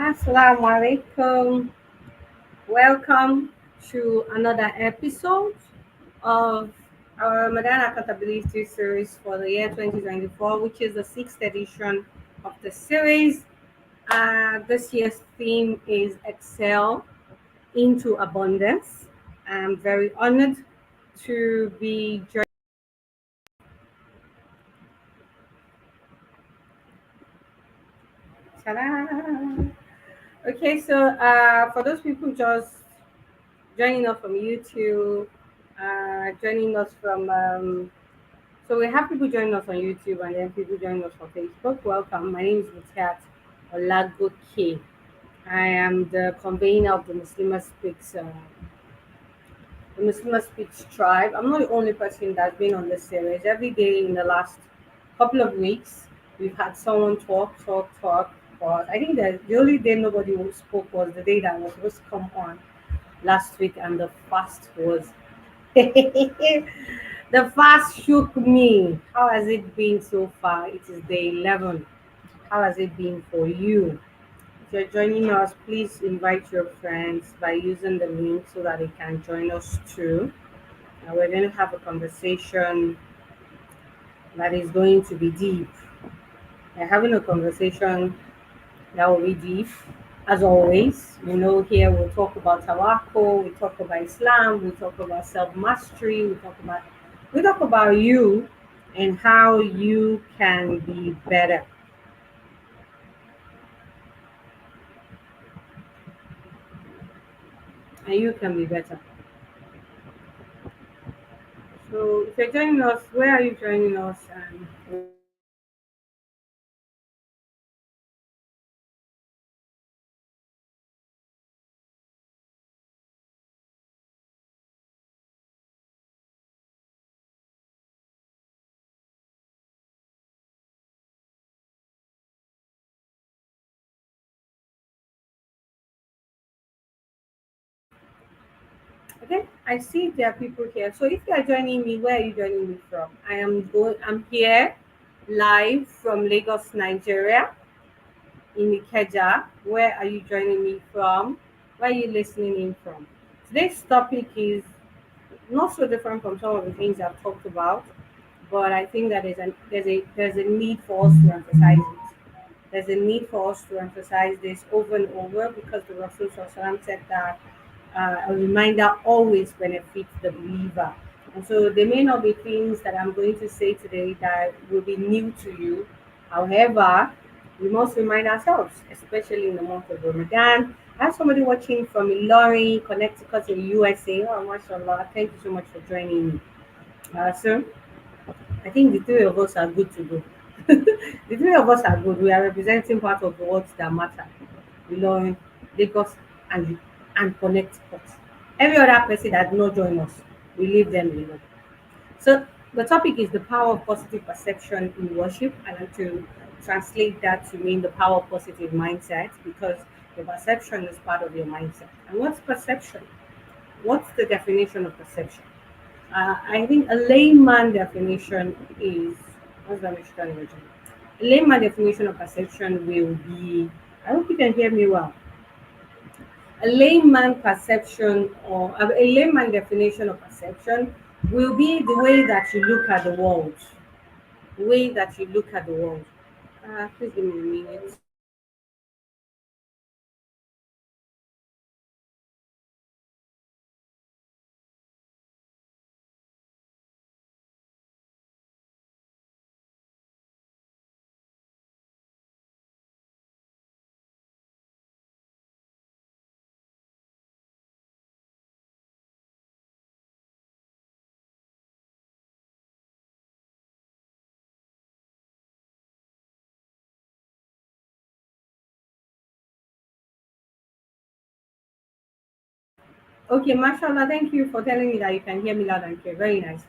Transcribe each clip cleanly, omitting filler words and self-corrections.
Assalamu alaikum. Welcome to another episode of our Ramadan Accountability series for the year 2024, which is the sixth edition of the series. This year's theme is Excel into Abundance. I'm very honored to be joined. Ta-da! Okay, so for those people just joining us from YouTube, joining us from so we have people joining us on YouTube and then people joining us from Facebook. Welcome. My name is Mutiat Olagoke. I am the convener of the Muslima Speaks tribe. I'm not the only person that's been on this series. Every day in the last couple of weeks, we've had someone talk. But I think that the only day nobody spoke was the day that was supposed to come on last week, and the fast was the fast shook me. How has it been so far? It is day 11. How has it been for you? If you're joining us, please invite your friends by using the link so that they can join us too. We're going to have a conversation that is going to be deep. We're having a conversation that will be deep. As always, here we'll talk about tawakkul, we talk about Islam, we talk about self mastery, we talk about you and how you can be better. And you can be better. So if you're joining us, where are you joining us? And okay, I see there are people here. So if you are joining me, where are you joining me from? I'm here live from Lagos, Nigeria, in Ikeja. Where are you joining me from? Where are you listening in from? Today's topic is not so different from some of the things I've talked about, but I think that there's a need for us to emphasize it. There's a need for us to emphasize this over and over because the Rasul Sallallahu said that a reminder always benefits the believer. And so there may not be things that I'm going to say today that will be new to you. However, we must remind ourselves, especially in the month of Ramadan. I have somebody watching from Ilori, Connecticut in USA. Oh, mashallah. Thank you so much for joining me. Sir, I think the three of us are good to go. The three of us are good. We are representing part of the words that matter. Ilorin, Lagos, and Connecticut. Every other person that did not join us, we leave them alone. So the topic is the power of positive perception in worship, and to translate that to mean the power of positive mindset because your perception is part of your mindset. And what's perception? What's the definition of perception? I think a layman definition is what's the definition? A layman definition of perception will be. I hope you can hear me well. A layman perception or a layman definition of perception will be the way that you look at the world. The way that you look at the world. Please give me a minute. Okay, mashallah, thank you for telling me that you can hear me loud and clear. Very nice.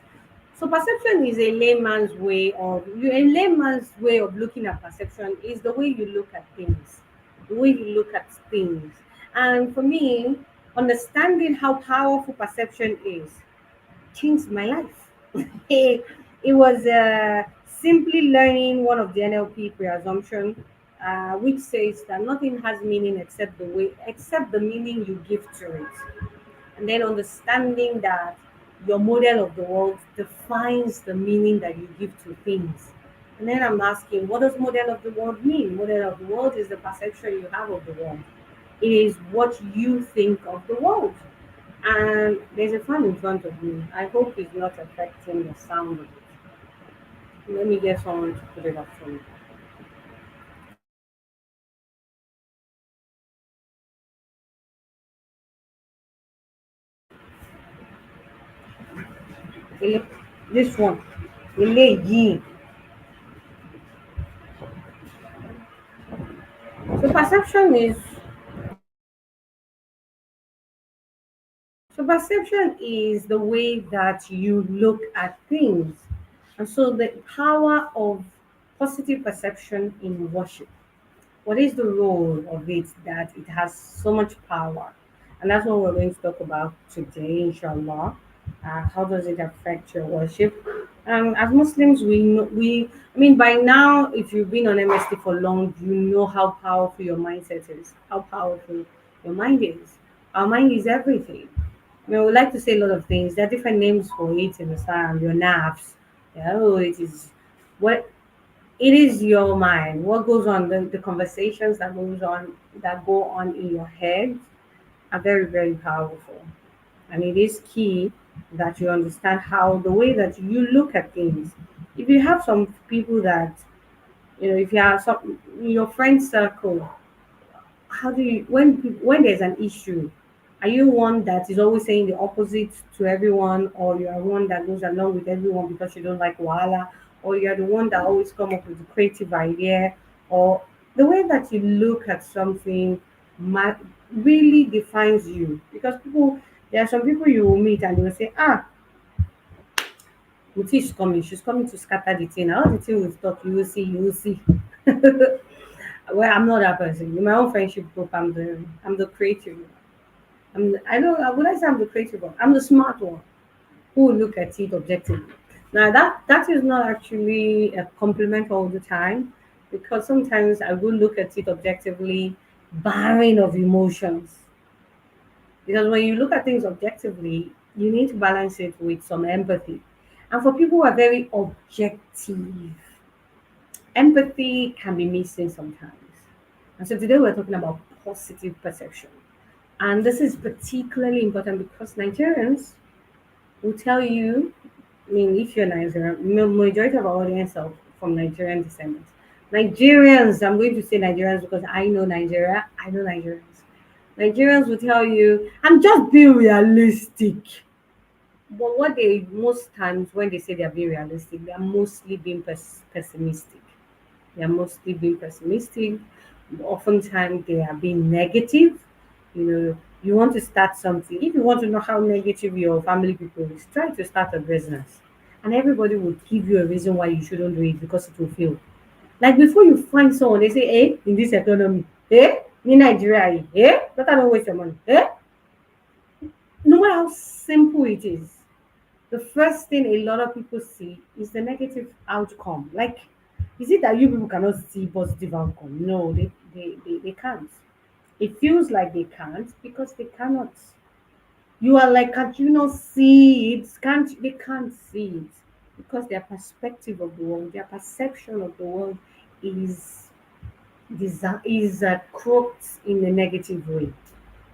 So perception is a layman's way of looking at perception is the way you look at things. The way you look at things. And for me, understanding how powerful perception is changed my life. It was simply learning one of the NLP pre-assumption. which says that nothing has meaning except the meaning you give to it. And then understanding that your model of the world defines the meaning that you give to things. And then I'm asking, what does model of the world mean? Model of the world is the perception you have of the world. It is what you think of the world. And there's a fan in front of me. I hope it's not affecting the sound of it. Let me get someone to put it up for me. Ele- This one. Eléyìí. So perception is the way that you look at things. And so the power of positive perception in worship. What is the role of it that it has so much power? And that's what we're going to talk about today, inshallah. How does it affect your worship? As Muslims, I mean, by now, if you've been on MST for long, you know how powerful your mindset is, how powerful your mind is. Our mind is everything. I mean, we like to say a lot of things. There are different names for it in Islam. Your nerves. Yeah, oh, it is what it is your mind. What goes on, the conversations that go on in your head are very, very powerful. And it is key that you understand how the way that you look at things. If you have some people that, if you have some in your friend circle, how do you when there's an issue, are you one that is always saying the opposite to everyone, or you are one that goes along with everyone because you don't like wahala, or you're the one that always come up with a creative idea, or the way that you look at something really defines you? Because people, there are some people you will meet and they will say, Muti is coming, she's coming to scatter the thing. All the thing will stop, you will see. Well, I'm not that person. In my own friendship group, I'm the creative one. I know I would I say I'm the creative one. I'm the smart one who will look at it objectively. Now that is not actually a compliment all the time, because sometimes I will look at it objectively, barring of emotions. Because when you look at things objectively, you need to balance it with some empathy. And for people who are very objective, empathy can be missing sometimes. And so today we're talking about positive perception. And this is particularly important because Nigerians will tell you, I mean, if you're Nigerian, majority of our audience are from Nigerian descendants. Nigerians, I'm going to say Nigerians because I know Nigeria, I know Nigerians. Nigerians will tell you, I'm just being realistic. But what they most times when they say they're being realistic, they are mostly being pessimistic. They are mostly being pessimistic. Oftentimes they are being negative. You want to start something. If you want to know how negative your family people is, try to start a business. And everybody will give you a reason why you shouldn't do it because it will fail. Like before you find someone, they say, hey, in this economy, hey, in Nigeria, hey, better don't waste your money. Hey, no matter how simple it is, the first thing a lot of people see is the negative outcome. Like, is it that you people cannot see positive outcome? No, they can't. It feels like they can't because they cannot. You are like, can't you not see it? They can't see it because their perspective of the world, their perception of the world is crooked in a negative way.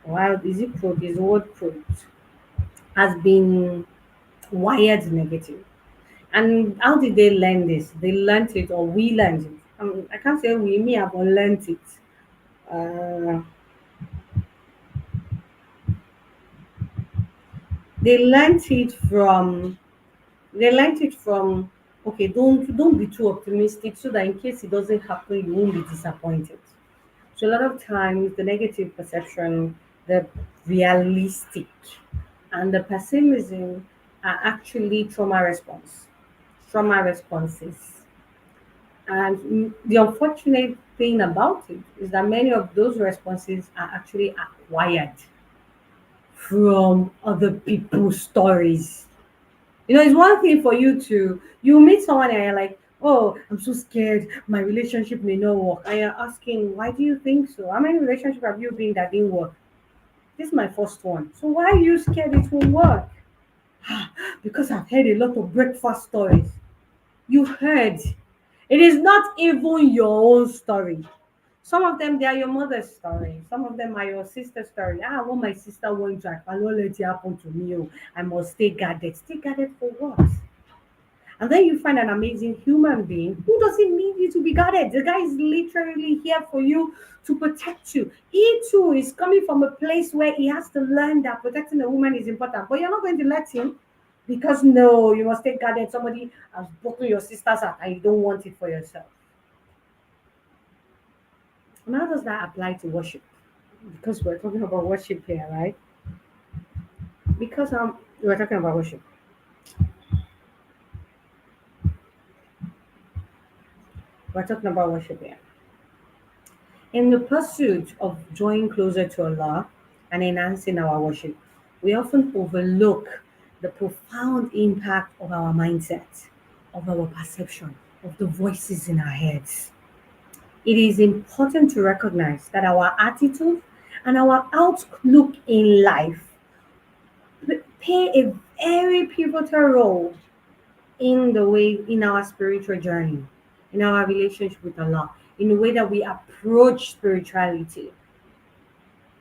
While is it crooked? Is the word crooked has been wired negative. And how did they learn this? They learned it, or we learned it. I can't say we, me, have unlearned it. Uh, they learned it from they learned it from, okay, don't be too optimistic so that in case it doesn't happen you won't be disappointed. So a lot of times the negative perception, the realistic, and the pessimism are actually trauma responses. And the unfortunate thing about it is that many of those responses are actually acquired from other people's stories. It's one thing for you meet someone and you're like, Oh, I'm so scared. My relationship may not work. And you're asking, why do you think so? How many relationships have you been that didn't work? This is my first one. So why are you scared it will work? Because I've heard a lot of breakfast stories. You heard. It is not even your own story. Some of them, they are your mother's story. Some of them are your sister's story. Ah, what my sister went to, I cannot let it happen to me. Oh, I must stay guarded. Stay guarded for what? And then you find an amazing human being who doesn't need you to be guarded. The guy is literally here for you to protect you. He too is coming from a place where he has to learn that protecting a woman is important. But you're not going to let him because no, you must take guarded. Somebody has broken your sister's heart and you don't want it for yourself. And how does that apply to worship? Because we're talking about worship here, right? Because we're talking about worship. We're talking about worship here. In the pursuit of drawing closer to Allah and enhancing our worship, we often overlook the profound impact of our mindset, of our perception, of the voices in our heads. It is important to recognize that our attitude and our outlook in life play a very pivotal role in the way in our spiritual journey, in our relationship with Allah, in the way that we approach spirituality.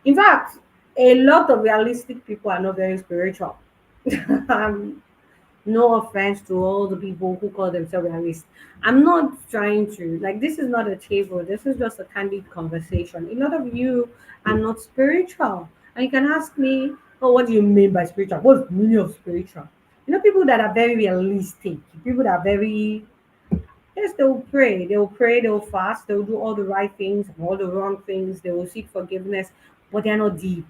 In fact, a lot of realistic people are not very spiritual. um, no offense to all the people who call themselves realists. I'm not trying to, like, this is not a table, this is just a candid conversation. A lot of you are not spiritual. And you can ask me, oh, what do you mean by spiritual? What's the meaning of spiritual? People that are very realistic, people that are very, yes, they'll fast, they'll do all the right things, all the wrong things, they will seek forgiveness, but they're not deep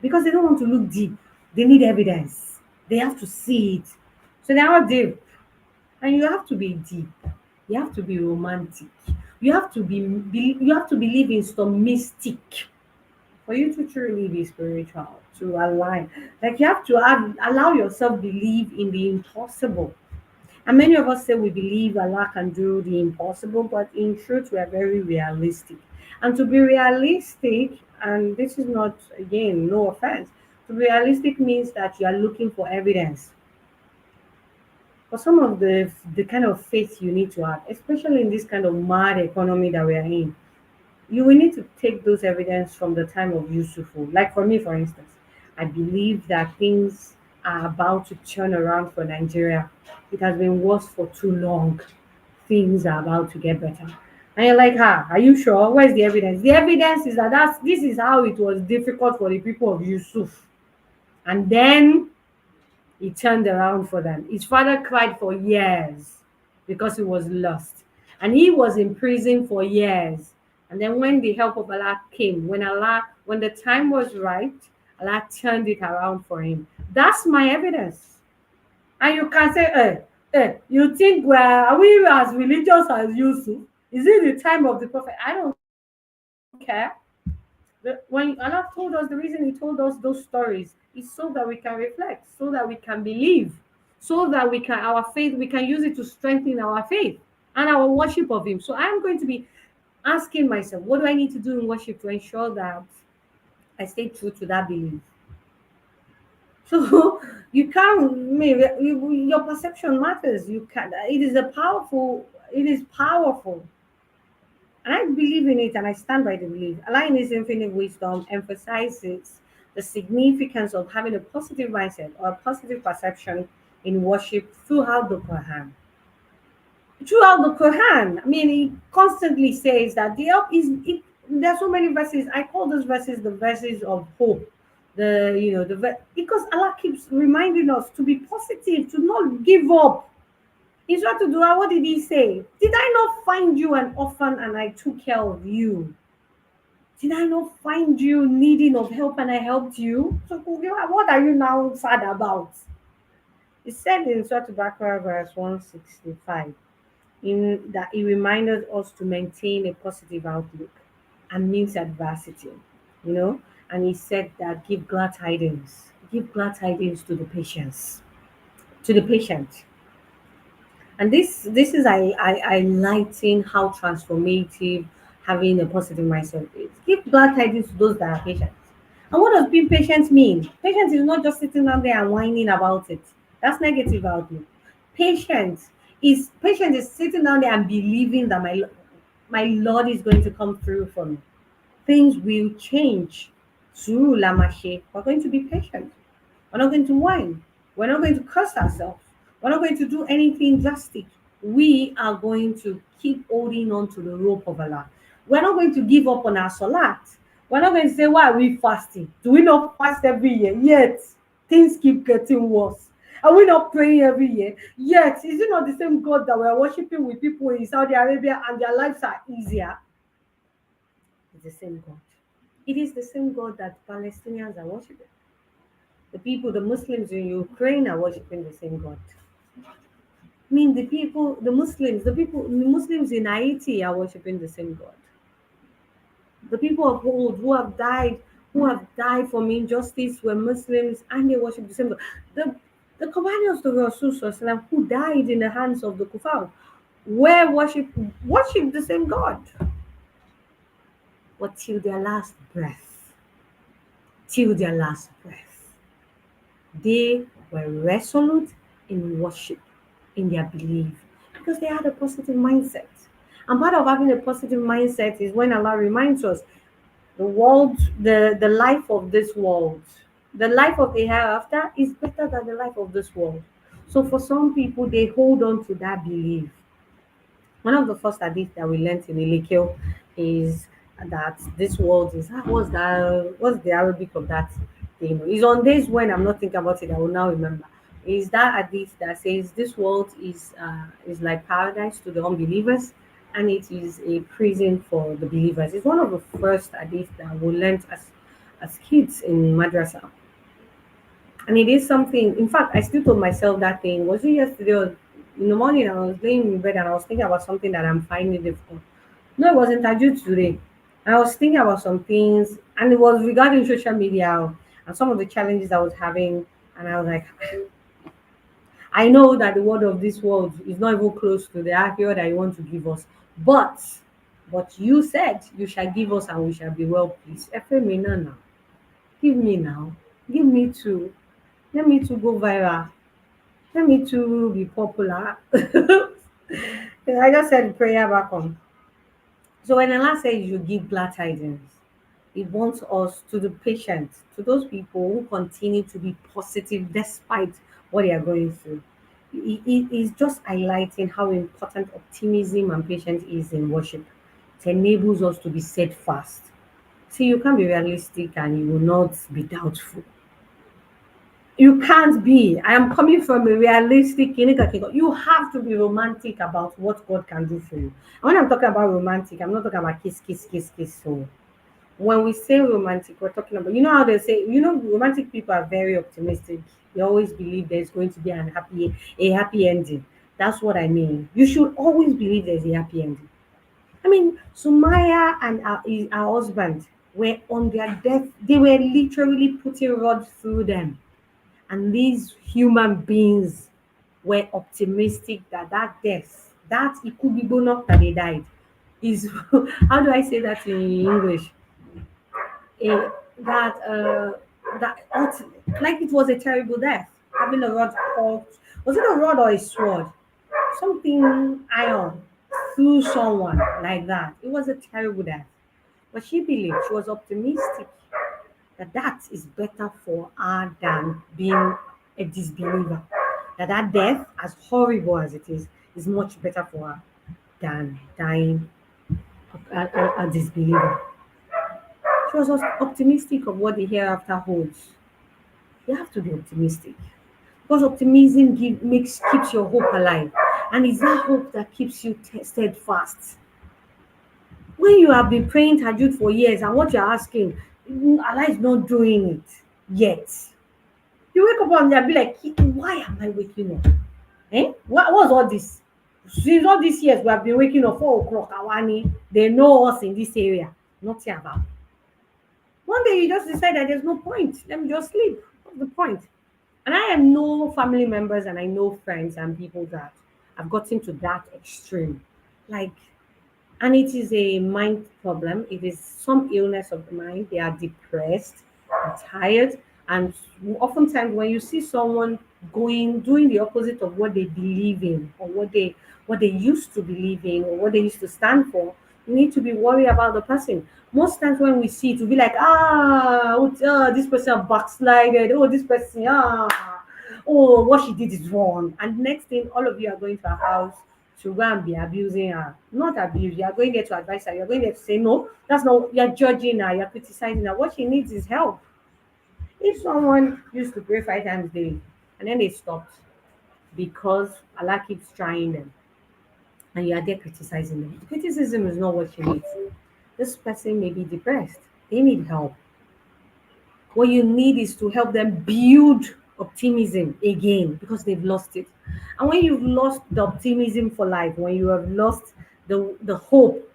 because they don't want to look deep. They need evidence. They have to see it. So they're not deep. And you have to be deep. You have to be romantic. You have to believe in some mystic for you to truly be spiritual, to align. Like you have to allow yourself believe in the impossible. And many of us say we believe Allah can do the impossible, but in truth, we are very realistic. And to be realistic, and this is not, again, no offense, to be realistic means that you are looking for evidence for some of the kind of faith you need to have, especially in this kind of mad economy that we are in. You will need to take those evidence from the time of Yusufu. Like for me, for instance, I believe that things are about to turn around for Nigeria. It has been worse for too long. Things are about to get better. And you're like, are you sure? Where's the evidence? The evidence is that this is how it was difficult for the people of Yusuf. And then he turned around for them. His father cried for years because he was lost. And he was in prison for years. And then when the help of Allah came, when the time was right, Allah turned it around for him. That's my evidence. And you can say, you think, well, are we as religious as Yusuf? Is it the time of the prophet? I don't care. When Allah told us, the reason He told us those stories is so that we can reflect, so that we can believe, so that we can use it to strengthen our faith and our worship of Him. So I'm going to be asking myself, what do I need to do in worship to ensure that I stay true to that belief? So you can't, maybe your perception matters. You can. It is powerful. And I believe in it and I stand by the belief. Allah in His infinite wisdom emphasizes the significance of having a positive mindset or a positive perception in worship throughout the Quran. Throughout the Quran, I mean, He constantly says that the help is. There are so many verses. I call those verses the verses of hope. Because Allah keeps reminding us to be positive, to not give up. In Surah to Dua, what did He say? Did I not find you an orphan and I took care of you? Did I not find you needing of help and I helped you? So what are you now sad about? It said in Surah Al-Baqarah verse 165 in that it reminded us to maintain a positive outlook amidst adversity, you know. And He said that give glad tidings to the patients, to the patient. And this is I lighten how transformative having a positive mindset is. Give glad tidings to those that are patient. And what does being patient mean? Patience is not just sitting down there and whining about it. That's negative outlook. Patience is sitting down there and believing that my Lord is going to come through for me. Things will change. Suru Lamashe. We're going to be patient. We're not going to whine. We're not going to curse ourselves. We're not going to do anything drastic. We are going to keep holding on to the rope of Allah. We're not going to give up on our salat. We're not going to say, why are we fasting? Do we not fast every year? Yet, things keep getting worse. Are we not praying every year? Yet, is it not the same God that we're worshiping with people in Saudi Arabia and their lives are easier? It's the same God. It is the same God that Palestinians are worshiping. The people, the Muslims in Ukraine are worshiping the same God. I mean, the Muslims in Haiti are worshiping the same God. The people of old who have died from injustice were Muslims and they worship the same God. The companions of Rasul who died in the hands of the Kufar were worship the same God. But till their last breath, they were resolute in worship, in their belief, because they had a positive mindset. And part of having a positive mindset is when Allah reminds us the life of this world, the life of the hereafter is better than the life of this world. So for some people, they hold on to that belief. One of the first hadith that we learned in Elikio is that this world is what's the Arabic of that thing? It's on days when I'm not thinking about it, I will now remember. Is that hadith that says this world is like paradise to the unbelievers and it is a prison for the believers. It's one of the first hadith that we learned as kids in madrasa. And it is something, in fact, I still told myself that thing. Was it yesterday or in the morning? I was laying in bed and I was thinking about something that I'm finding difficult. No, it wasn't Tajud today. I was thinking about some things and it was regarding social media and some of the challenges I was having. And I was like, I know that the word of this world is not even close to the accurate that you want to give us. But you said you shall give us and we shall be well pleased. Efe me now. Give me now. Give me too. Let me to go viral. Let me to be popular. I just said prayer back on. So when Allah says you give glad tidings, He wants us to the patient, to those people who continue to be positive despite what they are going through. It is just highlighting how important optimism and patience is in worship. It enables us to be steadfast. See, you can't be realistic and you will not be doubtful. You can't be. I am coming from a realistic you have to be romantic about what God can do for you. And when I'm talking about romantic, I'm not talking about kiss, kiss, kiss, kiss. So when we say romantic, we're talking about how they say, romantic people are very optimistic. They always believe there's going to be a happy ending. That's what I mean. You should always believe there's a happy ending. I mean, Sumaya and her husband were on their death. They were literally putting rods through them, and these human beings were optimistic that death, that it could be enough that they died, is how do I say that in English? Eh, that like it was a terrible death, having a rod caught. Was it a rod or a sword? Something iron through someone like that. It was a terrible death. But she believed, she was optimistic that is better for her than being a disbeliever. That death, as horrible as it is much better for her than dying a disbeliever. She was optimistic of what the hereafter holds. You have to be optimistic because optimism keeps your hope alive, and it's that hope that keeps you steadfast. When you have been praying Tajud for years and what you're asking, Allah is not doing it yet. You wake up and they'll be like, why am I waking up? What was all this? Since all these years we have been waking up 4 o'clock, Awani, they know us in this area. Nothing about. One day you just decide that there's no point. Let me just sleep. What's the point? And I have no family members and I know friends and people that have gotten to that extreme. Like, and it is a mind problem. It is some illness of the mind. They are depressed and tired. And oftentimes, when you see someone doing the opposite of what they believe in, or what they used to believe in, or what they used to stand for, you need to be worried about the person. Most times, when we see it, will be like, this person backslided. Oh, this person, oh, what she did is wrong. And next thing, all of you are going to her house to go and be abusing her. Not abuse, you are going there to advise her. You're going there to say, no, that's not, you're judging her, you're criticizing her. What she needs is help. If someone used to pray 5 times daily and then they stopped because Allah keeps trying them and you are there criticizing them, criticism is not what she needs. This person may be depressed, they need help. What you need is to help them build optimism again because they've lost it. And when you've lost the optimism for life, when you have lost the hope,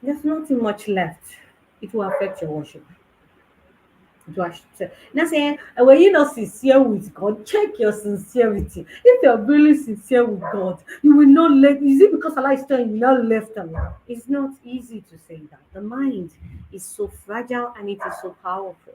there's nothing much left. It will affect your worship. It will Now saying, were you not sincere with God? Check your sincerity. If you're really sincere with God, you will not let. Is it because Allah is telling you not left alone? It's not easy to say that. The mind is so fragile and it is so powerful.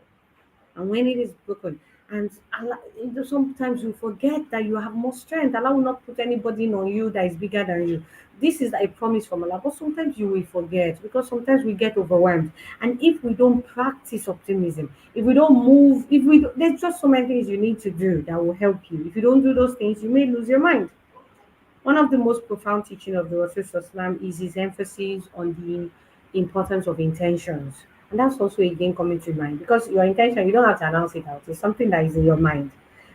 And when it is broken, and Allah, sometimes you forget that you have more strength. Allah will not put anybody on you that is bigger than you. This is a promise from Allah, but sometimes you will forget because sometimes we get overwhelmed. And if we don't practice optimism, if we don't move, there's just so many things you need to do that will help you. If you don't do those things, you may lose your mind. One of the most profound teaching of the Rasul Islam is his emphasis on the importance of intentions. And that's also again coming to mind because your intention, you don't have to announce it out. It's something that is in your mind.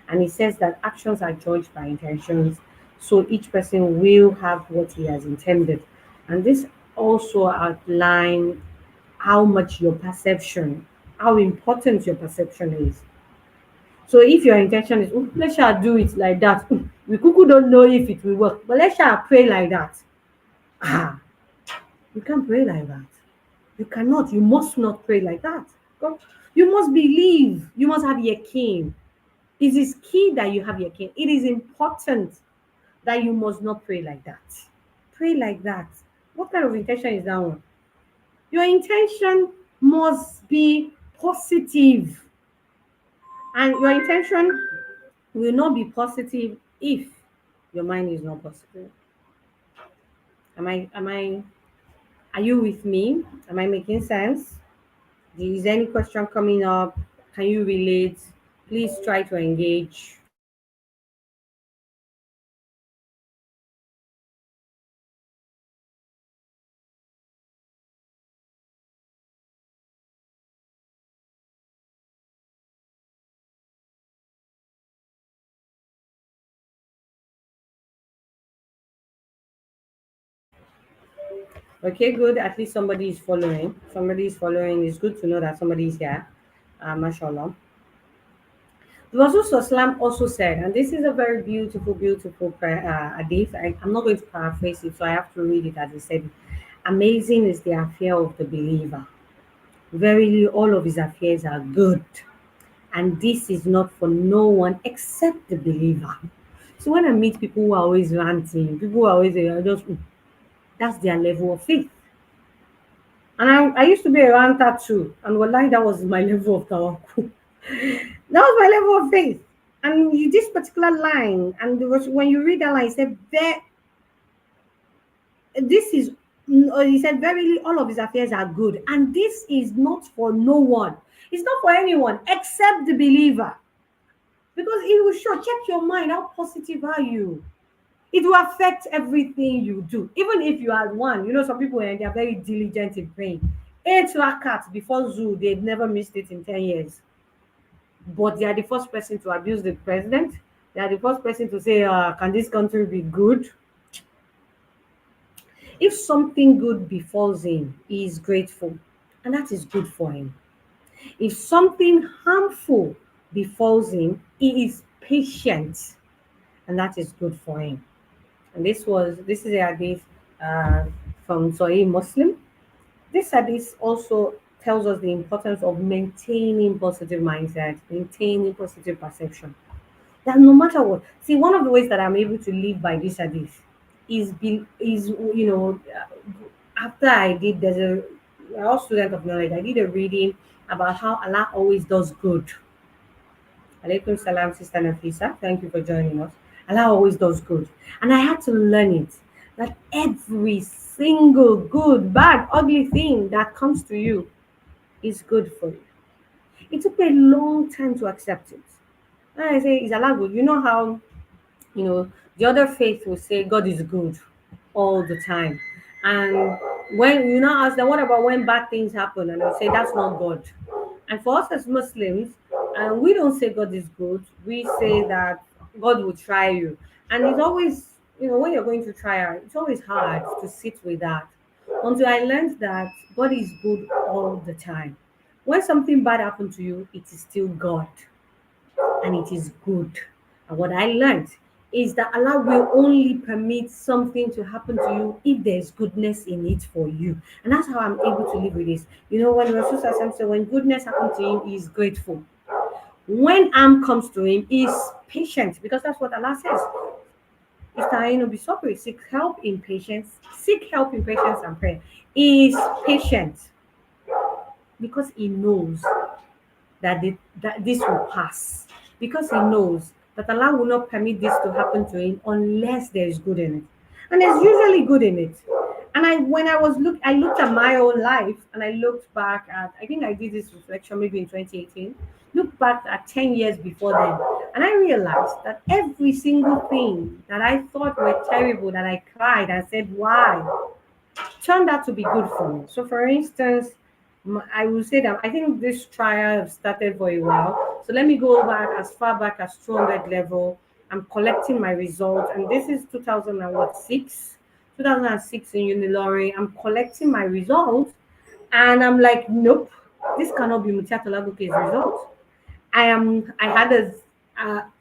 And he says that actions are judged by intentions. So each person will have what he has intended. And this also outlines how much your perception, how important your perception is. So if your intention is, "Oh, let's shall do it like that. We cuckoo don't know if it will work, but let's shall pray like that." Ah, you can't pray like that. You cannot. You must not pray like that. God, you must believe. You must have your king. It is key that you have your king. It is important that you must not pray like that. Pray like that. What kind of intention is that one? Your intention must be positive, and your intention will not be positive if your mind is not positive. Am I are you with me? Am I making sense? Is any question coming up? Can you relate? Please try to engage. Okay, good. At least somebody is following. Somebody is following. It's good to know that somebody is here. Mashallah. The Rasul Islam also said, and this is a very beautiful, beautiful hadith. I'm not going to paraphrase it, so I have to read it as he said. Amazing is the affair of the believer. Verily, all of his affairs are good, and this is not for no one except the believer. So when I meet people who are always ranting, people who are always just that's their level of faith. And I used to be a ranter too, and wallahi, that was my level of tawakkul. That was my level of faith. And this particular line, and there was, when you read that line, it said, this is, he said, verily, all of his affairs are good. And this is not for no one. It's not for anyone except the believer. Because it will show, check your mind, how positive are you? It will affect everything you do. Even if you are one, some people, they are very diligent in praying. 8 rakats before Zoo, they've never missed it in 10 years. But they are the first person to abuse the president. They are the first person to say, can this country be good? If something good befalls him, he is grateful, and that is good for him. If something harmful befalls him, he is patient, and that is good for him. And this is a hadith from Sahih Muslim. This hadith also tells us the importance of maintaining positive mindset, maintaining positive perception. That no matter what, see, one of the ways that I'm able to live by this hadith is after I did, there's a we're all student of knowledge. I did a reading about how Allah always does good. Alaikum salam, Sister Nafisa. Thank you for joining us. Allah always does good. And I had to learn it that every single good, bad, ugly thing that comes to you is good for you. It took me a long time to accept it. And I say, is Allah good? You know how, the other faith will say God is good all the time. And when you now ask them, what about when bad things happen? And they'll say, that's not God. And for us as Muslims, we don't say God is good. We say that God will try you. And it's always, when you're going to try, it's always hard to sit with that. Until I learned that God is good all the time. When something bad happened to you, it is still God and it is good. And what I learned is that Allah will only permit something to happen to you if there's goodness in it for you. And that's how I'm able to live with this. When Rasul Sallallahu said, when goodness happens to him, he is grateful. When harm comes to him, he is patient because that's what Allah says. Ista'inu bisabri, seek help in patience and prayer. He is patient because he knows that this will pass, because he knows that Allah will not permit this to happen to him unless there is good in it, and there's usually good in it. And I looked at my own life, and I looked back at, I think I did this reflection maybe in 2018. Looked back at 10 years before then, and I realized that every single thing that I thought were terrible, that I cried and said why, turned out to be good for me. So, for instance, I will say that I think this trial started for a while. So let me go back as far back as 200 level. I'm collecting my results, and this is 2006, 2006 in Unilore. I'm collecting my results, and I'm like, nope, this cannot be Mutiato Lagoke's result. I had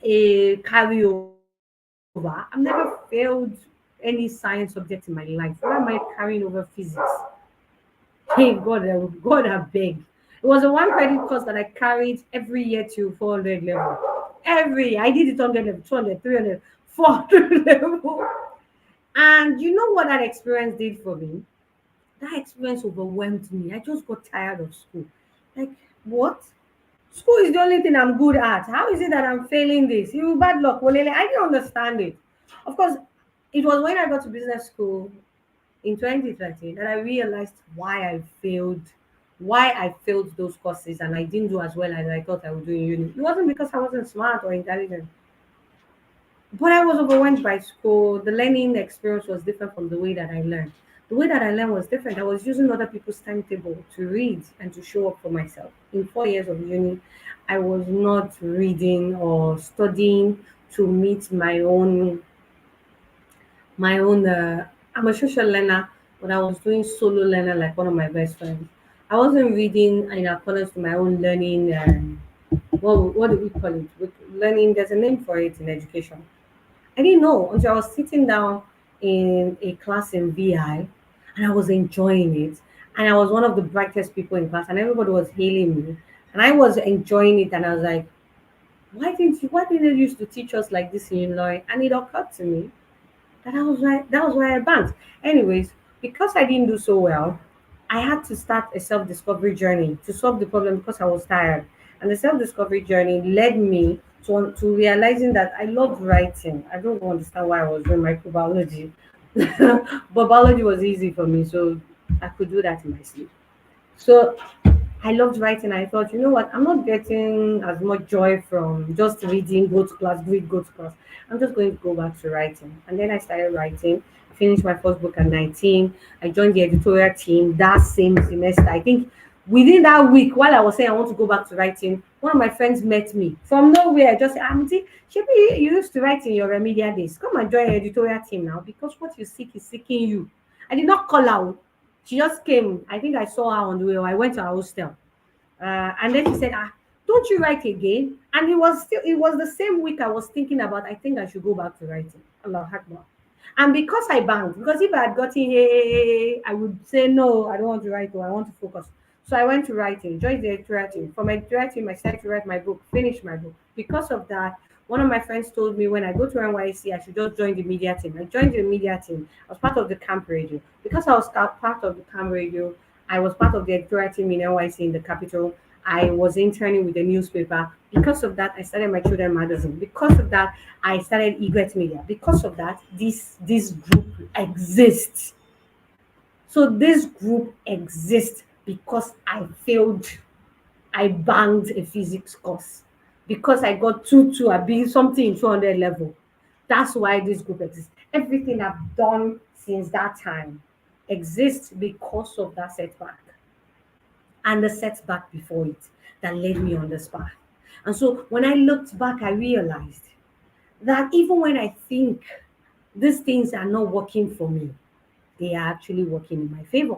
a carryover. I've never failed any science subject in my life. Why am I carrying over physics? Hey, God, I beg. It was a one credit course that I carried every year to 400 level. Every year. I did it 100 level, 200, 300, 400 level. And you know what that experience did for me? That experience overwhelmed me. I just got tired of school. Like, what? School is the only thing I'm good at. How is it that I'm failing this? You bad luck. Well, I didn't understand it. Of course, it was when I got to business school in 2013 that I realized why I failed those courses and I didn't do as well as I thought I would do in uni. It wasn't because I wasn't smart or intelligent, but I was overwhelmed by school. The learning experience was different from the way that I learned. The way that I learned was different. I was using other people's timetable to read and to show up for myself. In 4 years of uni, I was not reading or studying to meet my own I'm a social learner, but I was doing solo learner like one of my best friends. I wasn't reading in accordance to my own learning. What do we call it? Learning. There's a name for it in education. I didn't know until I was sitting down in a class in VI, and I was enjoying it. And I was one of the brightest people in class, and everybody was hailing me. And I was enjoying it, and I was like, why didn't they used to teach us like this in Illinois? And it occurred to me that was why I banked. Anyways, because I didn't do so well, I had to start a self-discovery journey to solve the problem because I was tired. And the self-discovery journey led me to realizing that I loved writing. I don't understand why I was doing microbiology. But biology was easy for me, so I could do that in my sleep. So I loved writing. I thought, you know what? I'm not getting as much joy from just reading, go to class, read, go to class. I'm just going to go back to writing. And then I started writing. I finished my first book at 19. I joined the editorial team that same semester. I think within that week, while I was saying I want to go back to writing, one of my friends met me from nowhere. Just said, Auntie, Shebi, you used to write in your remedial days. Come and join the editorial team now because what you seek is seeking you. I did not call out. She just came. I think I saw her on the way. Or I went to her hostel. And then she said, don't you write again? And it was the same week I was thinking about, I think I should go back to writing. Allah Akbar. And because I banged, because if I had gotten here, I would say, no, I don't want to write, or I want to focus. So I went to writing, joined the editorial team. From editorial team, I started to write my book, finish my book. Because of that, One of my friends told me when I go to NYC, I should just join the media team. I joined the media team. I was part of the camp radio. Because I was part of the camp radio, I was part of the editorial team in NYC in the capital. I was interning with the newspaper. Because of that, I started my children magazine. Because of that, I started Egret Media. Because of that, this group exists. So this group exists because I failed. I banged a physics course because I got two, I be something in 200 level. That's why this group exists. Everything I've done since that time exists because of that setback and the setback before it that led me on this path. And so when I looked back, I realized that even when I think these things are not working for me, they are actually working in my favor.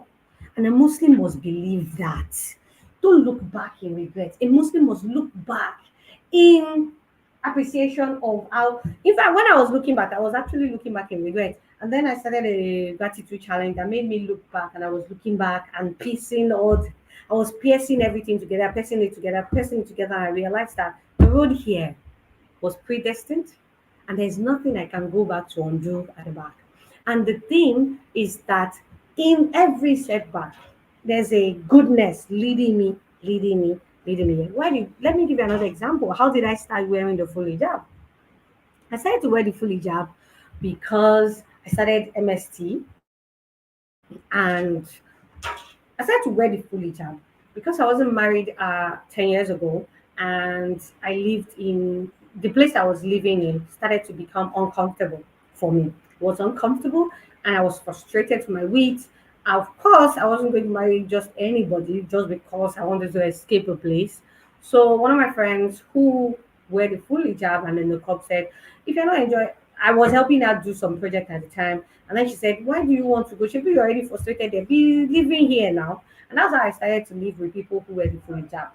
And a Muslim must believe that. Don't look back in regret. A Muslim must look back in appreciation of how, in fact, when I was looking back, I was actually looking back in regret. And then I started a gratitude challenge that made me look back, and I was looking back and piecing I was piecing everything together, piecing it together, and I realized that the road here was predestined, and there's nothing I can go back to undo at the back. And the thing is that in every setback, there's a goodness leading me, leading me, leading me. Let me give you another example. How did I start wearing the full hijab? I started to wear the full hijab because I started MST, and I started to wear the full hijab because I wasn't married 10 years ago, and I lived in the place I was living in started to become uncomfortable for me. It was uncomfortable, and I was frustrated to my wit. Of course, I wasn't going to marry just anybody just because I wanted to escape a place. So one of my friends who wear the full hijab and then the cop said, if you're not enjoying, I was helping her do some project at the time. And then she said, why do you want to go? Should be already frustrated there. Be living here now. And that's how I started to live with people who wear the full hijab.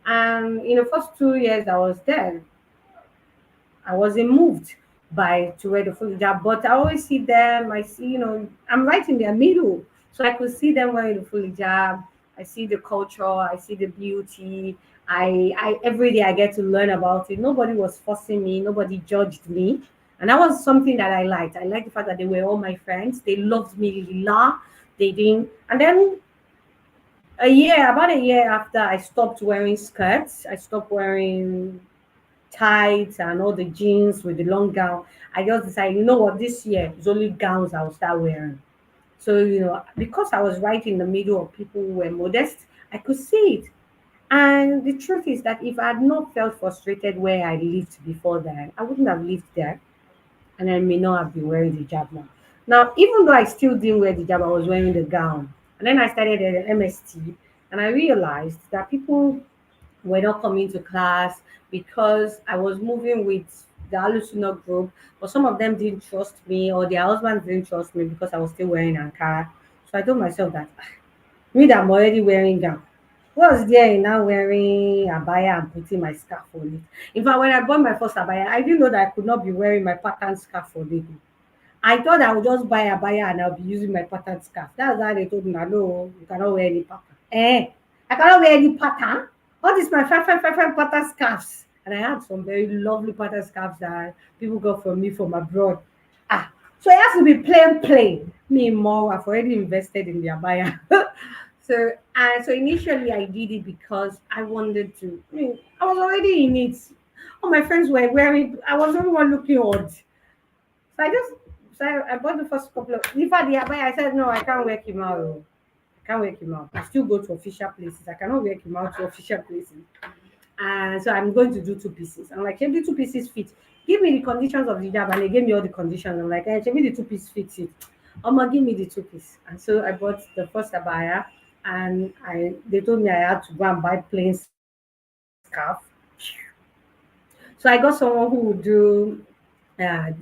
And in the first 2 years I was there, I wasn't moved by to wear the full hijab, but I always see them. I see, I'm right in their middle, so I could see them wearing the full hijab. I see the culture, I see the beauty. I every day I get to learn about it. Nobody was forcing me, nobody judged me, and that was something that I liked. I liked the fact that they were all my friends. They loved me, Lila. They didn't, and then about a year after I stopped wearing skirts, I stopped wearing tights and all the jeans with the long gown. I just decided, you know what, this year it's only gowns I'll start wearing. So, because I was right in the middle of people who were modest, I could see it. And the truth is that if I had not felt frustrated where I lived before that, I wouldn't have lived there, and I may not have been wearing the hijab now. Now, even though I still didn't wear the hijab, I was wearing the gown. And then I started at MST, and I realized that people were not coming to class because I was moving with the Alusuna group, but some of them didn't trust me, or their husbands didn't trust me because I was still wearing Ankara. So I told myself that me that I'm already wearing gown. What's there in now wearing abaya and putting my scarf on it? In fact, when I bought my first abaya, I didn't know that I could not be wearing my pattern scarf on it. I thought I would just buy a abaya and I'll be using my pattern scarf. That's how they told me, no, you cannot wear any pattern. I cannot wear any pattern. What is my five pattern scarves? And I had some very lovely pattern scarves that people got from me from abroad. So it has to be plain. Me more, I've already invested in the abaya. So initially I did it because I wanted to. I was already in it. All my friends were wearing. I was the only one looking odd. So I bought the first couple of. In fact, the abaya, I said no, I can't wear kimono. I can't wear kimono. I still go to official places. I cannot wear kimono to official places. And so I'm going to do two pieces. I'm like, maybe two pieces fit. Give me the conditions of the job, and they gave me all the conditions. I'm like, give me the two piece fit it. Give me the two piece. And so I bought the first abaya, and they told me I had to go and buy plain scarf. So I got someone who would do. They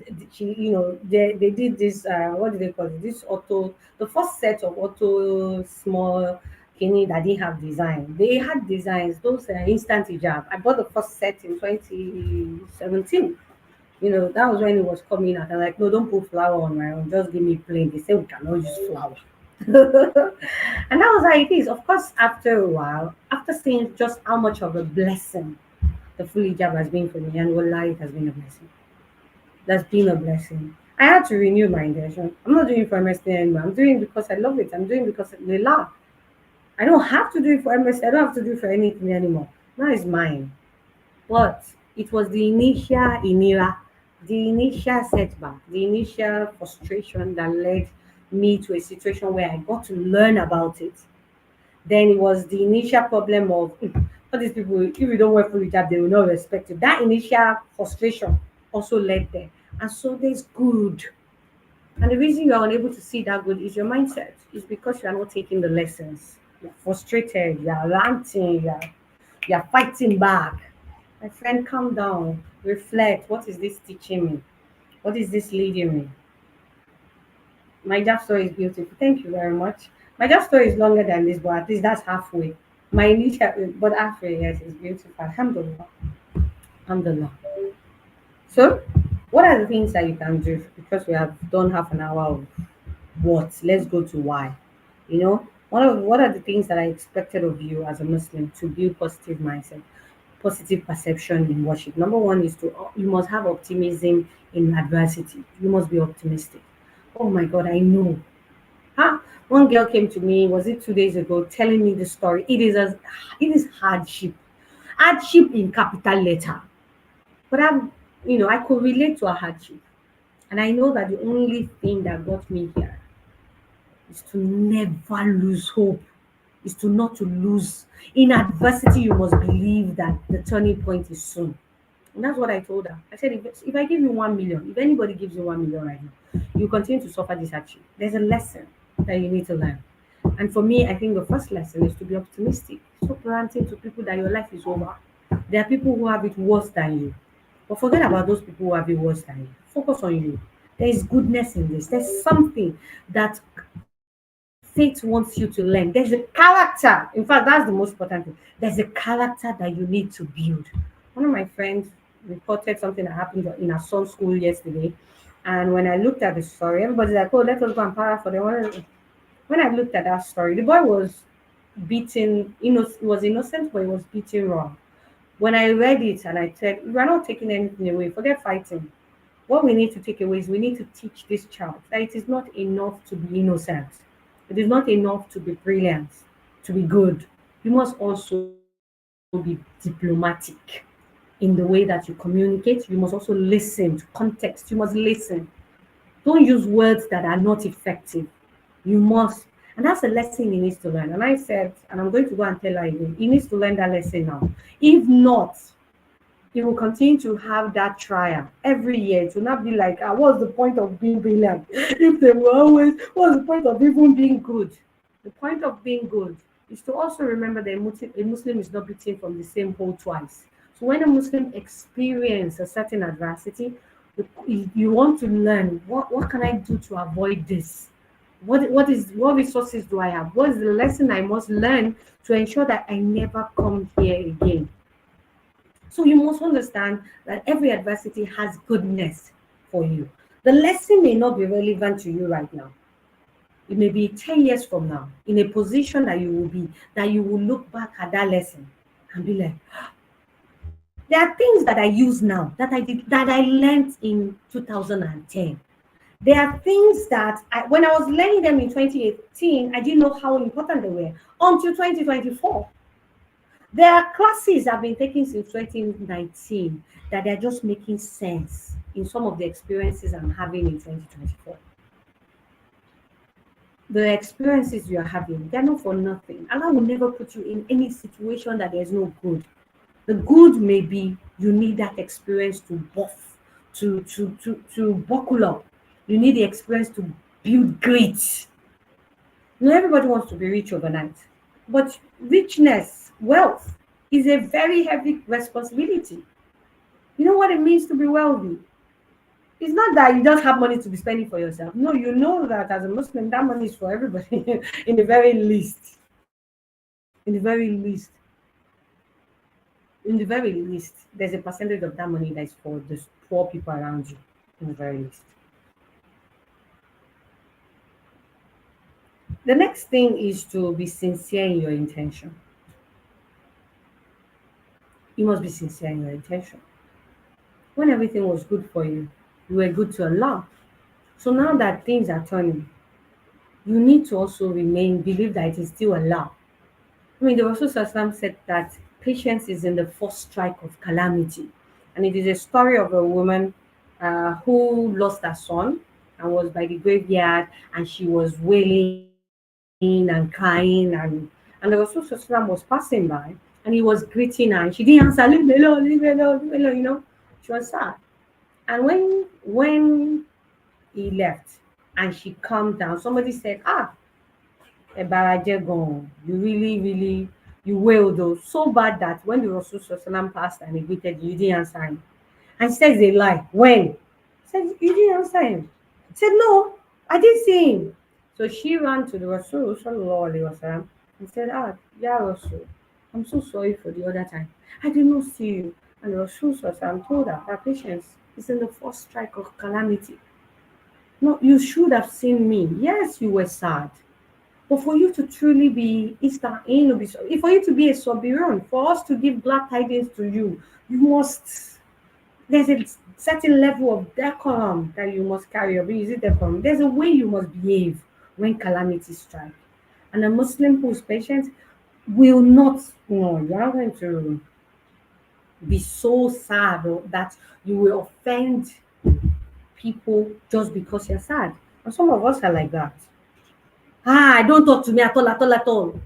did this. What do they call it? This auto. The first set of auto small kini that didn't have design. They had designs. Those instant hijab. I bought the first set in 2017. That was when it was coming out. I'm like, no, don't put flower on my own. Just give me plain. They say we cannot use flower. And that was how it is. Of course, after a while, after seeing just how much of a blessing the full hijab has been for me, and wallah, it has been a blessing. That's been a blessing. I had to renew my intention. I'm not doing it for MST anymore. I'm doing it because I love it. I'm doing it because they laugh. I don't have to do it for MST. I don't have to do it for anything anymore. Now it's mine. But it was the initial inira, the initial setback, the initial frustration that led me to a situation where I got to learn about it. Then it was the initial problem of all these people, if you don't wear full hijab, they will not respect you. That initial frustration also led there. And so there's good. And the reason you are unable to see that good is your mindset. It's because you are not taking the lessons. You're frustrated, you're ranting, you're fighting back. My friend, calm down, reflect. What is this teaching me? What is this leading me? My job story is beautiful. Thank you very much. My job story is longer than this, but at least that's halfway. My initial, but halfway, yes, is beautiful. Alhamdulillah. Alhamdulillah. So, what are the things that you can do? Because we have done half an hour of what? Let's go to why. You know, what are the things that I expected of you as a Muslim to build positive mindset, positive perception in worship? Number one is to you must have optimism in adversity. You must be optimistic. Oh my God, I know. Huh? One girl came to me, was it 2 days ago, telling me the story. It is hardship. Hardship in capital letter. But I could relate to a hardship. And I know that the only thing that got me here is to never lose hope, is to not to lose. In adversity, you must believe that the turning point is soon. And that's what I told her. I said, if I give you 1 million, if anybody gives you 1 million right now, you continue to suffer this hardship. There's a lesson that you need to learn. And for me, I think the first lesson is to be optimistic. Stop ranting to people that your life is over. There are people who have it worse than you. But forget about those people who have it worse than you. Focus on you. There is goodness in this. There's something that faith wants you to learn. There's a character. In fact, that's the most important thing. There's a character that you need to build. One of my friends reported something that happened in our son's school yesterday. And when I looked at the story, everybody's like, oh, let us go and para for them. When I looked at that story, the boy was beaten, he was innocent, but he was beaten wrong. When I read it and I said, we're not taking anything away, forget fighting. What we need to take away is we need to teach this child that it is not enough to be innocent. It is not enough to be brilliant, to be good. You must also be diplomatic in the way that you communicate. You must also listen to context. You must listen. Don't use words that are not effective. You must. And that's a lesson he needs to learn. And I said, and I'm going to go and tell her again, he needs to learn that lesson now. If not, he will continue to have that trial every year. It will not be like, what's the point of being brilliant? If they were always, what's the point of even being good? The point of being good is to also remember that a Muslim is not beaten from the same hole twice. So when a Muslim experience a certain adversity, you want to learn what can I do to avoid this? What resources do I have? What is the lesson I must learn to ensure that I never come here again? So you must understand that every adversity has goodness for you. The lesson may not be relevant to you right now. It may be 10 years from now, in a position that you will be, that you will look back at that lesson and be like, there are things that I use now that I learned in 2010. There are things that when I was learning them in 2018, I didn't know how important they were until 2024. There are classes I've been taking since 2019 that they're just making sense in some of the experiences I'm having in 2024. The experiences you are having, they're not for nothing. Allah will never put you in any situation that there's no good. The good may be you need that experience to buff, to buckle up. You need the experience to build grit. Not everybody wants to be rich overnight, but richness, wealth, is a very heavy responsibility. You know what it means to be wealthy? It's not that you just have money to be spending for yourself. No, you know that as a Muslim, that money is for everybody, in the very least. In the very least. In the very least, there's a percentage of that money that is for the poor people around you, in the very least. The next thing is to be sincere in your intention. You must be sincere in your intention. When everything was good for you, you were good to Allah. So now that things are turning, you need to also believe that it is still Allah. I mean, the Rasul Sallam said that patience is in the first strike of calamity. And it is a story of a woman who lost her son and was by the graveyard, and she was wailing and crying. And the Rasul Sallam was passing by, and he was greeting her, and she didn't answer, leave me alone, leave me alone, leave me alone, She was sad. And when he left and she calmed down, somebody said, Ebaraje, you really, really, you wailed though. So bad that when the Rasul Sallam passed and he greeted you, you didn't answer him. And she said it's a lie. When? He said, you didn't answer him. He said, no, I didn't see him. So she ran to the Rasul Sallallahu Alaihi Wasallam and said, Ya Rasul, I'm so sorry for the other time. I did not see you. And the Rasul Sallallahu told her that patience is in the first strike of calamity. No, you should have seen me. Yes, you were sad. But for you to truly be for you to be a Sobiron, for us to give glad tidings to you, you must, there's a certain level of decorum that you must carry. Or is it decorum? There's a way you must behave when calamity strike. And a Muslim who is patient will not, you're not going to be so sad or that you will offend people just because you're sad. And some of us are like that. Don't talk to me at all, at all, at all.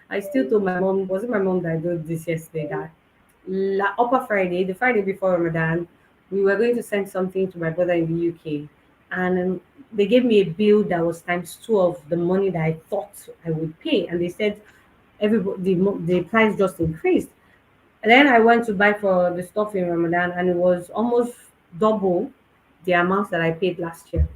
I still told my mom, was it my mom that did this yesterday? That Upper Friday, the Friday before Ramadan, we were going to send something to my brother in the UK. And they gave me a bill that was times two of the money that I thought I would pay. And they said the price just increased. And then I went to buy for the stuff in Ramadan, and it was almost double the amount that I paid last year.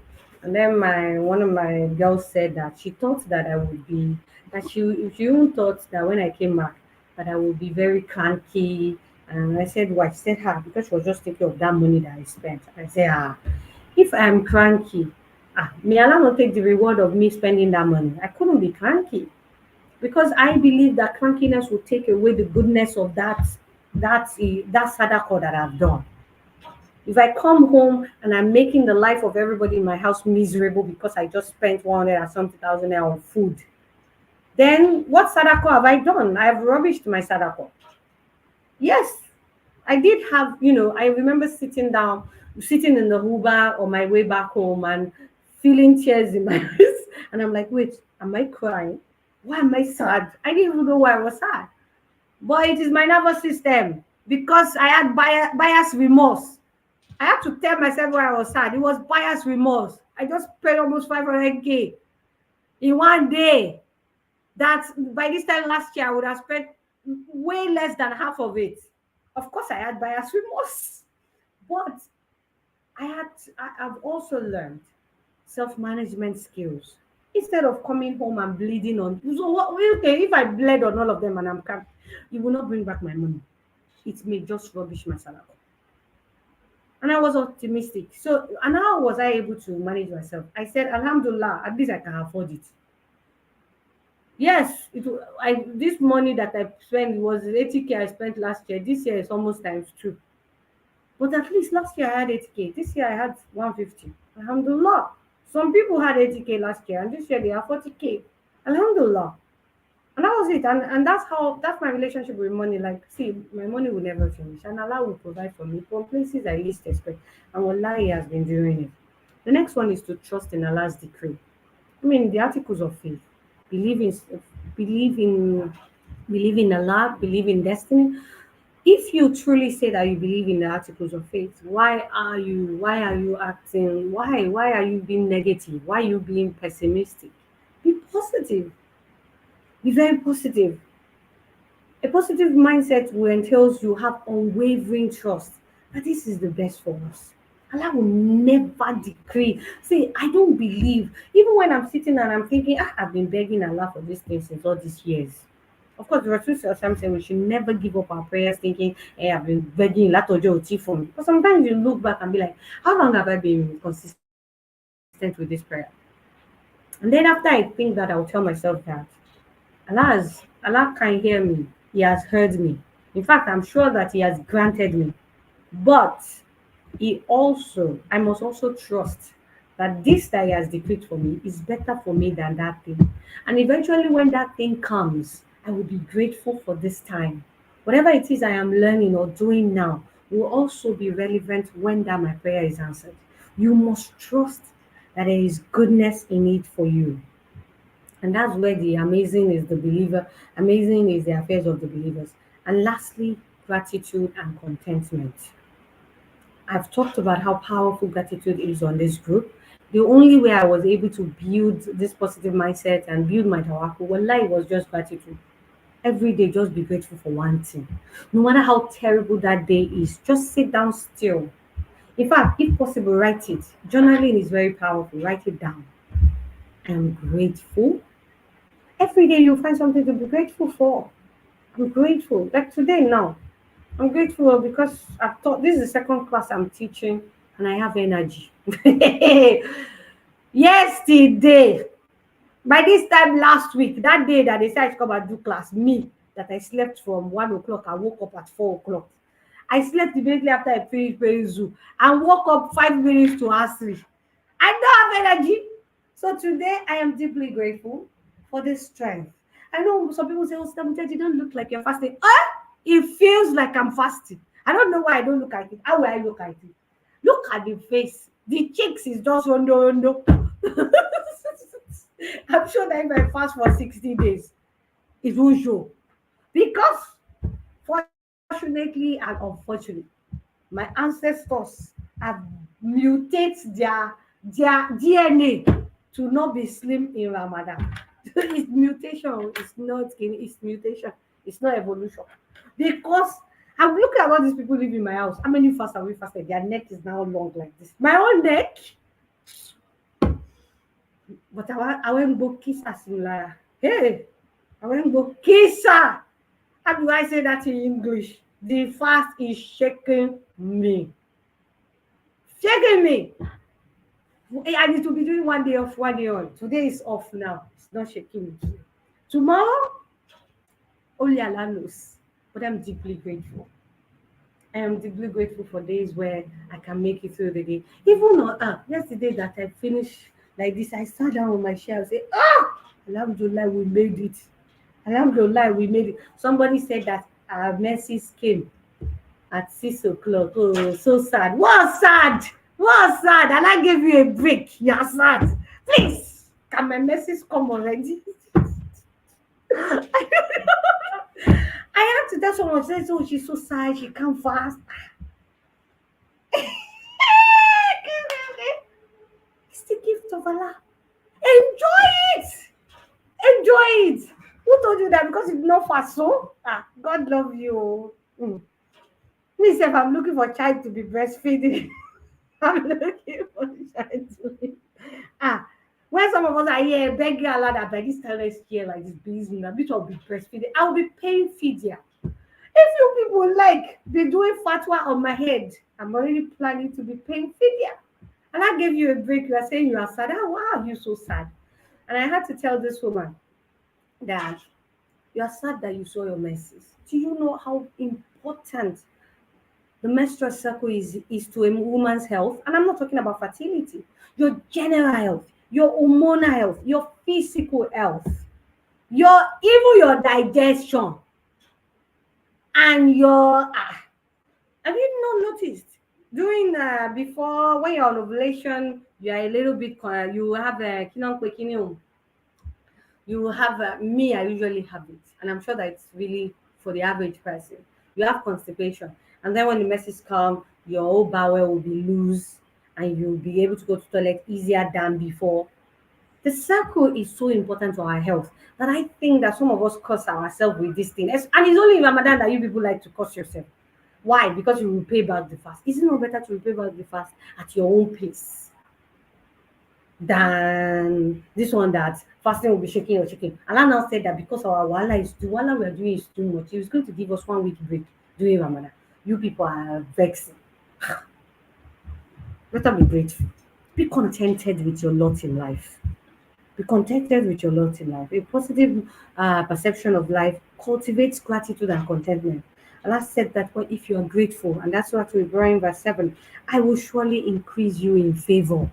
And then my one of my girls said that she thought that I would be that she even thought that when I came back that I would be very cranky. And I said, why? She said, because she was just thinking of that money that I spent. I said, if I'm cranky, may Allah not take the reward of me spending that money. I couldn't be cranky because I believe that crankiness will take away the goodness of that sadaqah that I've done. If I come home and I'm making the life of everybody in my house miserable because I just spent 100 or something thousand naira on food, then what sadaqah have I done? I have rubbished my sadaqah. Yes, I did have, I remember sitting in the Uber on my way back home and feeling tears in my eyes. And I'm like, wait, am I crying? Why am I sad? I didn't even know why I was sad. But it is my nervous system because I had bias remorse. I had to tell myself why I was sad. It was bias remorse. I just paid almost 500K in one day. That by this time last year, I would have spent way less than half of it. Of course, I had bias remorse, but I've also learned self-management skills. Instead of coming home and bleeding on, so okay, if I bled on all of them and I'm calm, you will not bring back my money. It may just rubbish my salary. And I was optimistic. So, and how was I able to manage myself? I said, Alhamdulillah, at least I can afford it. Yes, this money that I spent was 80K I spent last year. This year is almost times two. But at least last year I had 80K. This year I had 150. Alhamdulillah. Some people had 80K last year, and this year they have 40K. Alhamdulillah. And that was it. And that's my relationship with money. Like, see, my money will never finish. And Allah will provide for me from places I least expect. And Wallah, He has been doing it. The next one is to trust in Allah's decree. I mean, the articles of faith. Believe in believe in believe in Allah, believe in destiny. If you truly say that you believe in the articles of faith, why are you acting, why are you being negative? Why are you being pessimistic? Be positive. Be very positive. A positive mindset will entails you have unwavering trust that this is the best for us. Allah will never decree. See, I don't believe, even when I'm sitting and I'm thinking, I've been begging Allah for this thing since all these years. Of course, the Rasul Sallallahu saying we should never give up our prayers thinking, hey, I've been begging Latojo Uti for me. But sometimes you look back and be like, how long have I been consistent with this prayer? And then after I think that, I'll tell myself that Allah can hear me. He has heard me. In fact, I'm sure that He has granted me. But I must also trust that this that He has decreed for me is better for me than that thing. And eventually, when that thing comes, I will be grateful for this time. Whatever it is I am learning or doing now will also be relevant when that my prayer is answered. You must trust that there is goodness in it for you. And that's where the amazing is the affairs of the believers. And lastly, gratitude and contentment. I've talked about how powerful gratitude is on this group. The only way I was able to build this positive mindset and build my tawakkul, was just gratitude. Every day, just be grateful for one thing. No matter how terrible that day is, just sit down still. In fact, if possible, write it. Journaling is very powerful. Write it down. I am grateful. Every day you'll find something to be grateful for. I'm grateful. Like today now, I'm grateful because I've taught this is the second class I'm teaching and I have energy. Yesterday, by this time last week, that day that they said to come and do class, me, that I slept from 1 o'clock, I woke up at 4 o'clock. I slept immediately after I finished praying zoo and woke up 5 minutes to ask 3. I don't have energy. So today I am deeply grateful for this strength. I know some people say, oh, Sister, you don't look like you're fasting. It feels like I'm fasting. I don't know why I don't look at it. How will I look at it? Look at the face. The cheeks is just rondo. I'm sure that if I fast for 60 days, it will show. Because fortunately and unfortunately, my ancestors have mutated their DNA to not be slim in Ramadan. It's mutation. It's mutation. It's not evolution. Because I'm looking at all these people living in my house. How many fast have we fasted? Their neck is now long like this. My own neck. But I went go kiss Asimlara. Hey, I went go kiss her. How do I say that in English? The fast is shaking me. Shaking me. I need to be doing 1 day off, 1 day on. Today is off now. It's not shaking me today. Tomorrow, only Allah knows. But I'm deeply grateful. I am deeply grateful for days where I can make it through the day. Even yesterday that I finished like this, I sat down on my chair and said, Alhamdulillah, we made it. Alhamdulillah, we made it. Somebody said that our messages came at 6 o'clock. Oh, so sad. What's sad? What's sad? And I gave you a break. You're sad. Please, can my message come already? I had to tell someone, say, oh, she's so sad, she can't fast. It's the gift of Allah. Enjoy it. Enjoy it. Who told you that? Because you did not fast, so? God love you. Me, if I'm looking for a child to be breastfeeding, I'm looking for a child to be. When some of us are here begging Allah that by this time next year, like this business, a bit of be breastfeeding, I will be paying fidya. If you people like be doing fatwa on my head, I'm already planning to be paying fidya. And I gave you a break. You are saying you are sad. Why are you so sad? And I had to tell this woman that you are sad that you saw your menses. Do you know how important the menstrual cycle is to a woman's health? And I'm not talking about fertility. Your general health, your hormonal health, your physical health, even your digestion, and your have you not noticed during before when you're on ovulation, you are a little bit you have a you have me, I usually have it, and I'm sure that it's really for the average person. You have constipation, and then when the menses come, your whole bowel will be loose and you'll be able to go to toilet easier than before. The circle is so important to our health that I think that some of us curse ourselves with this thing. And it's only in Ramadan that you people like to curse yourself. Why? Because you will pay back the fast. Is it not better to repay back the fast at your own pace than this one that fasting will be shaking or shaking? Allah now said that because our wala we are doing is too much. He was going to give us 1 week break during Ramadan. You people are vexing. Better be grateful. Be contented with your lot in life. Be contented with your lot in life. A positive perception of life cultivates gratitude and contentment. Allah said that what if you are grateful, and that's what we bring verse 7, I will surely increase you in favor.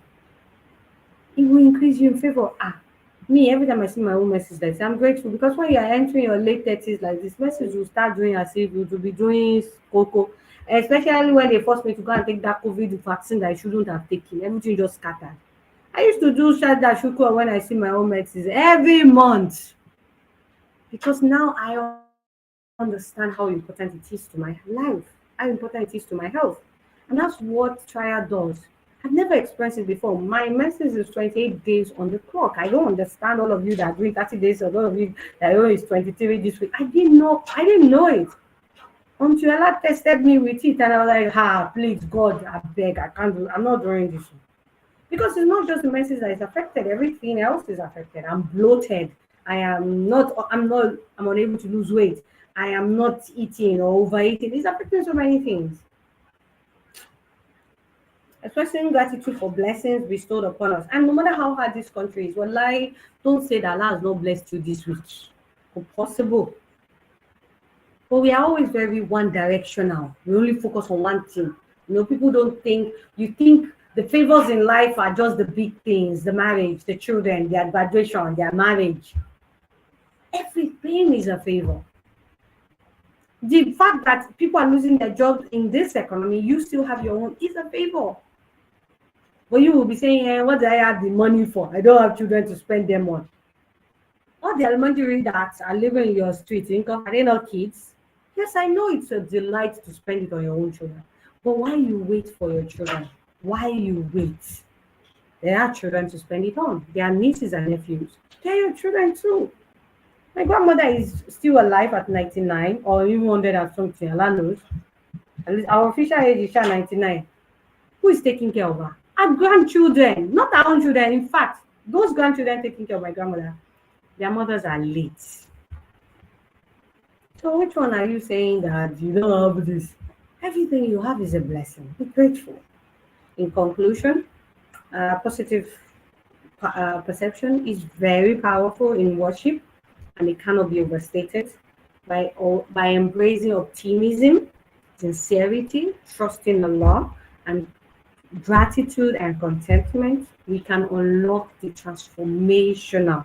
It will increase you in favor. Me, every time I see my own message like this, I'm grateful because when you are entering your late 30s like this, message will start doing as if you will be doing cocoa. Especially when they forced me to go and take that COVID vaccine that I shouldn't have taken. Everything just scattered. I used to do Shada Shukwa when I see my own messages every month because now I understand how important it is to my life, how important it is to my health. And that's what trial does. I've never experienced it before. My message is 28 days on the clock. I don't understand all of you that are doing 30 days, or all of you that know it's 23 this week. I didn't know it. Until Allah tested me with it, and I was like, please, God, I beg, I can't do, I'm not doing this. Because it's not just the message that is affected, everything else is affected. I'm bloated. I'm unable to lose weight. I am not eating or overeating. It's affecting so many things. Expressing gratitude for blessings bestowed upon us. And no matter how hard this country is, wallahi, don't say that Allah has not blessed you this week. Impossible. But we are always very one directional. We only focus on one thing. People don't think, you think the favors in life are just the big things, the marriage, the children, their graduation, their marriage. Everything is a favor. The fact that people are losing their jobs in this economy, you still have your own, is a favor. But you will be saying, what do I have the money for? I don't have children to spend them on. All the elementary that are living in your street, are they not kids? Yes, I know it's a delight to spend it on your own children. But why you wait for your children? Why you wait? There are children to spend it on. There are nieces and nephews. They're your children too. My grandmother is still alive at 99 or even 100 and something. Allah knows. At least our official age is 99. Who is taking care of her? Our grandchildren, not our own children. In fact, those grandchildren taking care of my grandmother, their mothers are late. So which one are you saying that you don't have this? Everything you have is a blessing. Be grateful. In conclusion, positive perception is very powerful in worship, and it cannot be overstated. By embracing optimism, sincerity, trusting Allah, and gratitude and contentment, we can unlock the transformational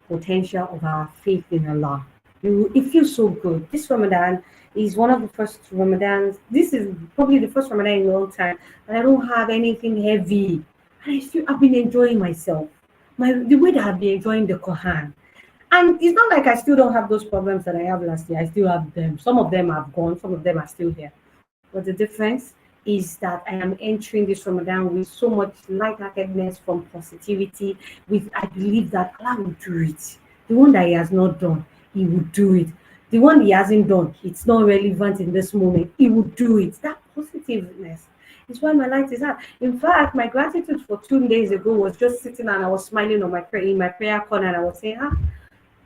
potential of our faith in Allah. It feels so good. This Ramadan is one of the first Ramadans. This is probably the first Ramadan in a long time, and I don't have anything heavy. And I've been enjoying myself. The way that I've been enjoying the Quran. And it's not like I still don't have those problems that I have last year. I still have them. Some of them have gone, some of them are still here. But the difference is that I am entering this Ramadan with so much lightheartedness, from positivity. I believe that Allah will do it. The one that He has not done, He will do it. The one He hasn't done, it's not relevant in this moment. He will do it. That positiveness is why my light is out. In fact, my gratitude for 2 days ago was just sitting and I was smiling on my prayer in my prayer corner, and I was saying,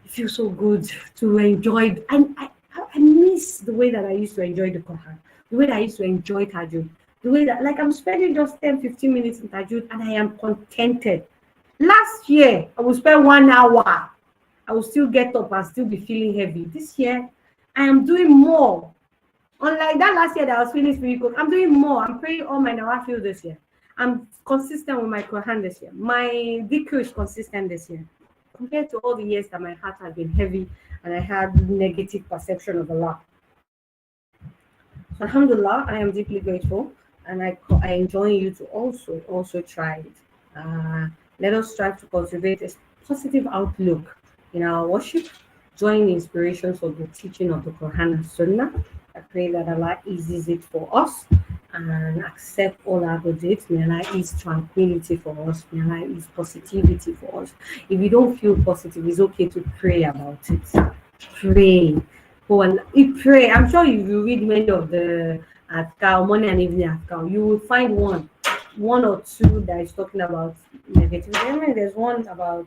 it feels so good to enjoy. And I miss the way that I used to enjoy the Quran, the way that I used to enjoy Tajud, the way that, like, I'm spending just 10-15 minutes in Tajud and I am contented. Last year, I would spend 1 hour. I will still get up and still be feeling heavy. This year, I am doing more. Unlike that last year that I was feeling spiritual, I'm doing more. I'm praying all my nawafil this year. I'm consistent with my Quran this year. My dhikr is consistent this year, compared to all the years that my heart has been heavy and I had negative perception of Allah. So alhamdulillah, I am deeply grateful, and I enjoy you to also try it. Let us strive to cultivate a positive outlook in our worship, join inspirations of the teaching of the Quran and Sunnah. I pray that Allah eases it for us and accept all our good deeds. May Allah ease tranquility for us. May Allah ease positivity for us. If you don't feel positive, it's okay to pray about it. Pray. Pray. I'm sure if you read many of the Atkar, morning and evening Atkar, you will find one or two that is talking about negative. I mean, there's one about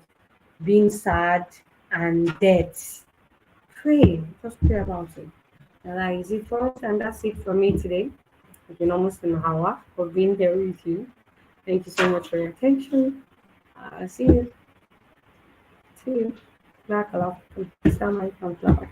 being sad and death. Pray. Just pray about it. Allah is it for us, and that's it for me today. It's been almost an hour for being there with you. Thank you so much for your attention. See you. Barakallah. Assalamu alaikum.